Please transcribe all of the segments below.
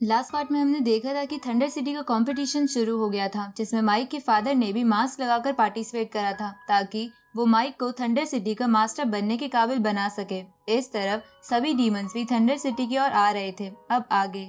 Last part में हमने देखा था कि थंडर सिटी का कंपटीशन शुरू हो गया था, जिसमें माइक के फादर ने भी मास्क लगाकर पार्टिसिपेट करा था ताकि वो माइक को थंडर सिटी का मास्टर बनने के काबिल बना सके। इस तरफ सभी डीमंस भी थंडर सिटी की ओर आ रहे थे। अब आगे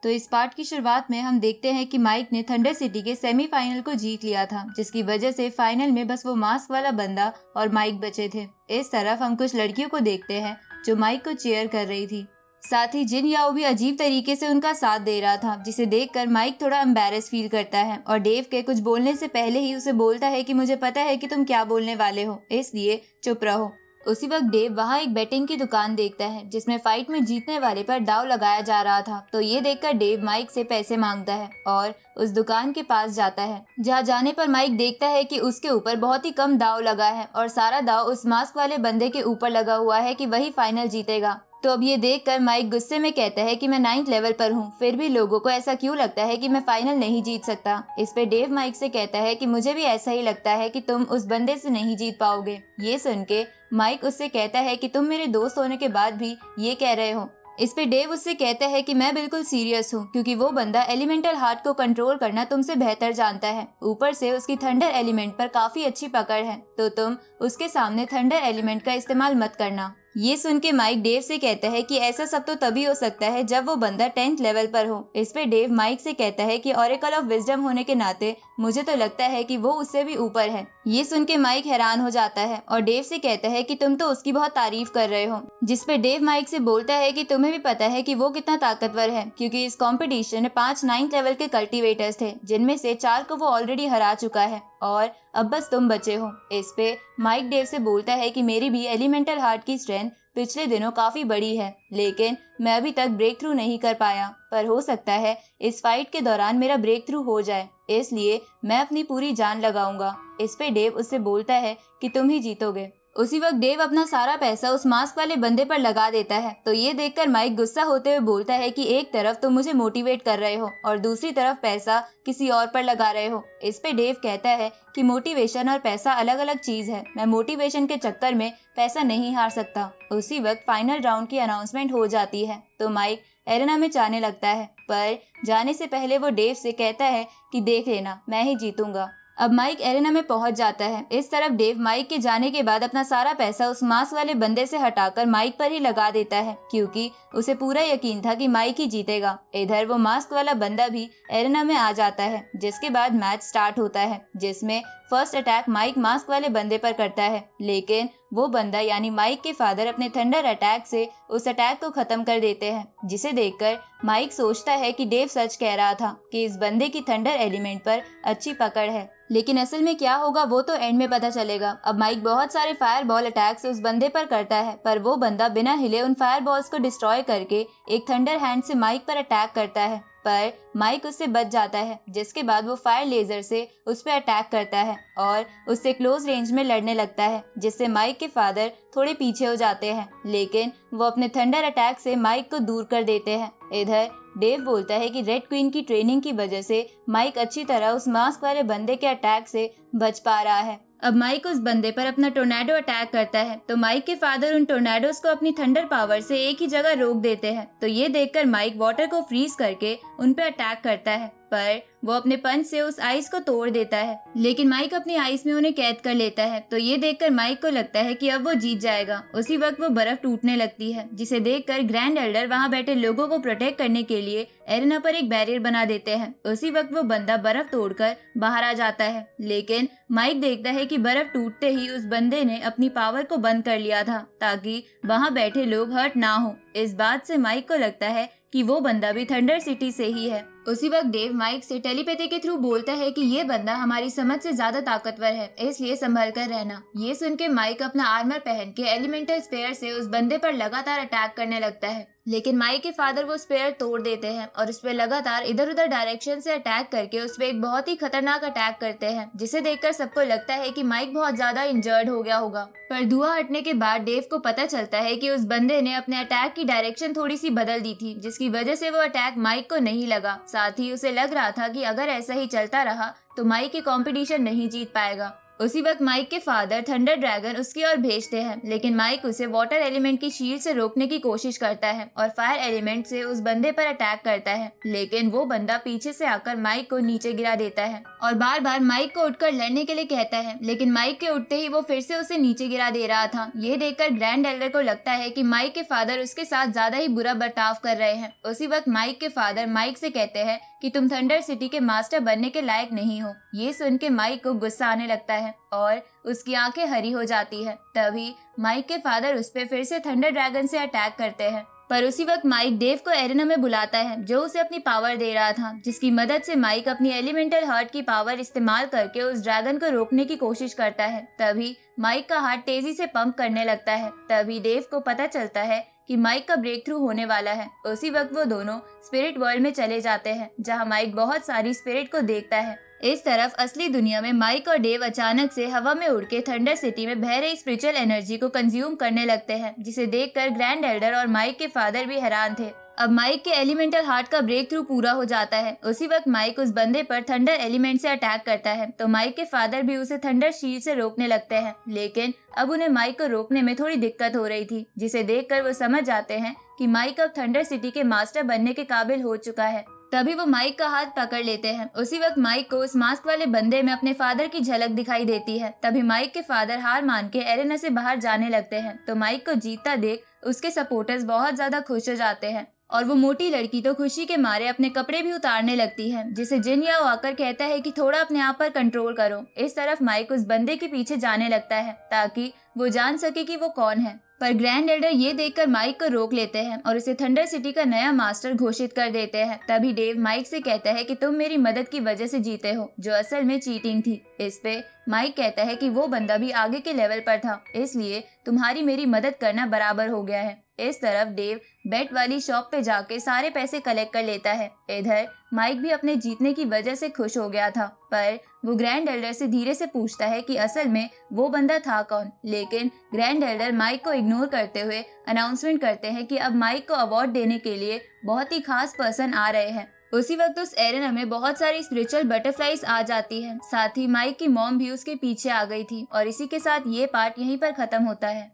तो इस पार्ट की शुरुआत में हम देखते हैं कि माइक ने थंडर सिटी के सेमीफाइनल को जीत लिया था, जिसकी वजह से फाइनल में बस वो मास्क वाला बंदा और माइक बचे थे। इस तरफ हम कुछ लड़कियों को देखते हैं जो माइक को चीयर कर रही थी। साथ ही जिन याओ भी अजीब तरीके से उनका साथ दे रहा था, जिसे देखकर माइक थोड़ा एम्बैरेस फील करता है और डेव के कुछ बोलने से पहले ही उसे बोलता है कि मुझे पता है कि तुम क्या बोलने वाले हो, इसलिए चुप रहो। उसी वक्त डेव वहाँ एक बेटिंग की दुकान देखता है जिसमें फाइट में जीतने वाले पर दाव लगाया जा रहा था। तो ये देखकर डेव माइक से पैसे मांगता है और उस दुकान के पास जाता है, जहाँ जाने पर माइक देखता है कि उसके ऊपर बहुत ही कम दाव लगा है और सारा दाव उस मास्क वाले बंदे के ऊपर लगा हुआ है कि वही फाइनल जीतेगा। तो अब ये देखकर माइक गुस्से में कहता है कि मैं 9th लेवल पर हूँ, फिर भी लोगों को ऐसा क्यों लगता है कि मैं फाइनल नहीं जीत सकता। इस पे डेव माइक से कहता है कि मुझे भी ऐसा ही लगता है कि तुम उस बंदे से नहीं जीत पाओगे। ये सुन के माइक उससे कहता है कि तुम मेरे दोस्त होने के बाद भी ये कह रहे हो। इस पे डेव उससे कहता है कि मैं बिल्कुल सीरियस हूँ, क्योंकि वो बंदा एलिमेंटल हार्ट को कंट्रोल करना तुमसे बेहतर जानता है। ऊपर से उसकी थंडर एलिमेंट पर काफी अच्छी पकड़ है, तो तुम उसके सामने थंडर एलिमेंट का इस्तेमाल मत करना। ये सुन के माइक डेव से कहता है कि ऐसा सब तो तभी हो सकता है जब वो बंदा 10th लेवल पर हो। इस पे डेव माइक से कहता है कि ऑरेकल ऑफ विजडम होने के नाते मुझे तो लगता है कि वो उससे भी ऊपर है। ये सुन के माइक हैरान हो जाता है और डेव से कहता है कि तुम तो उसकी बहुत तारीफ कर रहे हो। जिस पे डेव माइक से बोलता है कि तुम्हें भी पता है कि वो कितना ताकतवर है, क्योंकि इस कंपटीशन में 5 9th लेवल के कल्टीवेटर्स थे, जिनमें से 4 को वो ऑलरेडी हरा चुका है और अब बस तुम बचे हो। इस पे माइक डेव से बोलता है कि मेरी भी एलिमेंटल हार्ट की स्ट्रेंथ पिछले दिनों काफी बड़ी है, लेकिन मैं अभी तक ब्रेक थ्रू नहीं कर पाया, पर हो सकता है इस फाइट के दौरान मेरा ब्रेक थ्रू हो जाए, इसलिए मैं अपनी पूरी जान लगाऊंगा। इस पे डेव उससे बोलता है कि तुम ही जीतोगे। उसी वक्त डेव अपना सारा पैसा उस मास्क वाले बंदे पर लगा देता है। तो ये देखकर माइक गुस्सा होते हुए बोलता है कि एक तरफ तुम मुझे मोटिवेट कर रहे हो और दूसरी तरफ पैसा किसी और पर लगा रहे हो। इस पे डेव कहता है कि मोटिवेशन और पैसा अलग अलग चीज है, मैं मोटिवेशन के चक्कर में पैसा नहीं हार सकता। उसी वक्त फाइनल राउंड की अनाउंसमेंट हो जाती है, तो माइक एरेना में जाने लगता है, पर जाने से पहले वो डेव से कहता है कि देख लेना, मैं ही जीतूंगा। अब माइक एरेना में पहुंच जाता है। इस तरफ डेव माइक के जाने के बाद अपना सारा पैसा उस मास्क वाले बंदे से हटाकर माइक पर ही लगा देता है, क्योंकि उसे पूरा यकीन था कि माइक ही जीतेगा। इधर वो मास्क वाला बंदा भी एरेना में आ जाता है, जिसके बाद मैच स्टार्ट होता है, जिसमें फर्स्ट अटैक माइक मास्क वाले बंदे पर करता है, लेकिन वो बंदा यानी माइक के फादर अपने थंडर अटैक से उस अटैक को खत्म कर देते हैं, जिसे देखकर माइक सोचता है कि डेव सच कह रहा था कि इस बंदे की थंडर एलिमेंट पर अच्छी पकड़ है। लेकिन असल में क्या होगा वो तो एंड में पता चलेगा। अब माइक बहुत सारे फायर बॉल अटैक्स उस बंदे पर करता है, पर वो बंदा बिना हिले उन फायर बॉल्स को डिस्ट्रॉय करके एक थंडर हैंड से माइक पर अटैक करता है, पर माइक उससे बच जाता है, जिसके बाद वो फायर लेजर से उस पर अटैक करता है और उससे क्लोज रेंज में लड़ने लगता है, जिससे माइक के फादर थोड़े पीछे हो जाते हैं, लेकिन वो अपने थंडर अटैक से माइक को दूर कर देते हैं। इधर डेव बोलता है कि रेड क्वीन की ट्रेनिंग की वजह से माइक अच्छी तरह उस मास्क वाले बंदे के अटैक से बच पा रहा है। अब माइक उस बंदे पर अपना टोर्नेडो अटैक करता है, तो माइक के फादर उन टोर्नेडोज को अपनी थंडर पावर से एक ही जगह रोक देते हैं। तो ये देखकर माइक वाटर को फ्रीज करके उन पे अटैक करता है, पर वो अपने पंच से उस आइस को तोड़ देता है, लेकिन माइक अपनी आइस में उन्हें कैद कर लेता है। तो ये देखकर माइक को लगता है कि अब वो जीत जाएगा। उसी वक्त वो बर्फ टूटने लगती है, जिसे देखकर ग्रैंड एल्डर वहाँ बैठे लोगों को प्रोटेक्ट करने के लिए एरेना पर एक बैरियर बना देते हैं। उसी वक्त वो बंदा बर्फ तोड़कर बाहर आ जाता है, लेकिन माइक देखता है कि बर्फ टूटते ही उस बंदे ने अपनी पावर को बंद कर लिया था, ताकि वहाँ बैठे लोग हर्ट ना हो। इस बात से माइक को लगता है कि वो बंदा भी थंडर सिटी से ही है। उसी वक्त डेव माइक से टेलीपैथी के थ्रू बोलता है कि ये बंदा हमारी समझ से ज्यादा ताकतवर है, इसलिए संभल कर रहना। ये सुन के माइक अपना आर्मर पहन के एलिमेंटल स्पेयर से उस बंदे पर लगातार अटैक करने लगता है, लेकिन माइक के फादर वो स्पेयर तोड़ देते हैं और उस पर लगातार इधर उधर डायरेक्शन से अटैक करके उस पर एक बहुत ही खतरनाक अटैक करते हैं, जिसे देखकर सबको लगता है कि माइक बहुत ज्यादा इंजर्ड हो गया होगा। पर धुआं हटने के बाद डेव को पता चलता है कि उस बंदे ने अपने अटैक की डायरेक्शन थोड़ी सी बदल दी थी, जिसकी वजह से वो अटैक माइक को नहीं लगा। साथ ही उसे लग रहा था कि अगर ऐसा ही चलता रहा तो माइक ये कंपटीशन नहीं जीत पाएगा। उसी वक्त माइक के फादर थंडर ड्रैगन उसकी ओर भेजते हैं, लेकिन माइक उसे वाटर एलिमेंट की शील्ड से रोकने की कोशिश करता है और फायर एलिमेंट से उस बंदे पर अटैक करता है, लेकिन वो बंदा पीछे से आकर माइक को नीचे गिरा देता है और बार बार माइक को उठकर लड़ने के लिए कहता है, लेकिन माइक के उठते ही वो फिर से उसे नीचे गिरा दे रहा था। ये देखकर ग्रैंड एल्डर को लगता है कि माइक के फादर उसके साथ ज्यादा ही बुरा बर्ताव कर रहे हैं। उसी वक्त माइक के फादर माइक से कहते हैं कि तुम थंडर सिटी के मास्टर बनने के लायक नहीं हो। ये सुन के माइक को गुस्सा आने लगता है और उसकी आंखें हरी हो जाती है। तभी माइक के फादर उस पर फिर से थंडर ड्रैगन से अटैक करते हैं, पर उसी वक्त माइक डेव को एरेना में बुलाता है जो उसे अपनी पावर दे रहा था, जिसकी मदद से माइक अपनी एलिमेंटल हार्ट की पावर इस्तेमाल करके उस ड्रैगन को रोकने की कोशिश करता है। तभी माइक का हार्ट तेजी से पंप करने लगता है। तभी डेव को पता चलता है कि माइक का ब्रेक थ्रू होने वाला है। उसी वक्त वो दोनों स्पिरिट वर्ल्ड में चले जाते हैं, जहां माइक बहुत सारी स्पिरिट को देखता है। इस तरफ असली दुनिया में माइक और डेव अचानक से हवा में उड़ के थंडर सिटी में बह रही स्पिरिचुअल एनर्जी को कंज्यूम करने लगते हैं, जिसे देखकर ग्रैंड एल्डर और माइक के फादर भी हैरान थे। अब माइक के एलिमेंटल हार्ट का ब्रेक थ्रू पूरा हो जाता है। उसी वक्त माइक उस बंदे पर थंडर एलिमेंट से अटैक करता है, तो माइक के फादर भी उसे थंडर शील्ड से रोकने लगते हैं, लेकिन अब उन्हें माइक को रोकने में थोड़ी दिक्कत हो रही थी, जिसे देखकर वो समझ जाते हैं कि माइक अब थंडर सिटी के मास्टर बनने के काबिल हो चुका है। तभी वो माइक का हाथ पकड़ लेते हैं। उसी वक्त माइक को उस मास्क वाले बंदे में अपने फादर की झलक दिखाई देती है। तभी माइक के फादर हार मान के एरेना से बाहर जाने लगते हैं, तो माइक को जीतता देख उसके सपोर्टर्स बहुत ज्यादा खुश हो जाते हैं और वो मोटी लड़की तो खुशी के मारे अपने कपड़े भी उतारने लगती है, जिसे जिन याओ आकर कहता है कि थोड़ा अपने आप पर कंट्रोल करो। इस तरफ माइक उस बंदे के पीछे जाने लगता है ताकि वो जान सके कि वो कौन है, पर ग्रैंड एल्डर ये देखकर माइक को रोक लेते हैं और उसे थंडर सिटी का नया मास्टर घोषित कर देते हैं। तभी डेव माइक से कहता है कि तुम मेरी मदद की वजह से जीते हो, जो असल में चीटिंग थी। इस पे माइक कहता है कि वो बंदा भी आगे के लेवल पर था, इसलिए तुम्हारी मेरी मदद करना बराबर हो गया है। इस तरफ डेव बेट वाली शॉप पे जाके सारे पैसे कलेक्ट कर लेता है। इधर माइक भी अपने जीतने की वजह से खुश हो गया था, पर वो ग्रैंड एल्डर से धीरे से पूछता है कि असल में वो बंदा था कौन। लेकिन ग्रैंड एल्डर माइक को इग्नोर करते हुए अनाउंसमेंट करते हैं कि अब माइक को अवार्ड देने के लिए बहुत ही खास पर्सन आ रहे हैं। उसी वक्त उस एरेना में बहुत सारी स्पिरिचुअल बटरफ्लाईज आ जाती हैं। साथ ही माइक की मॉम भी उसके पीछे आ गई थी और इसी के साथ ये पार्ट यहीं पर खत्म होता है।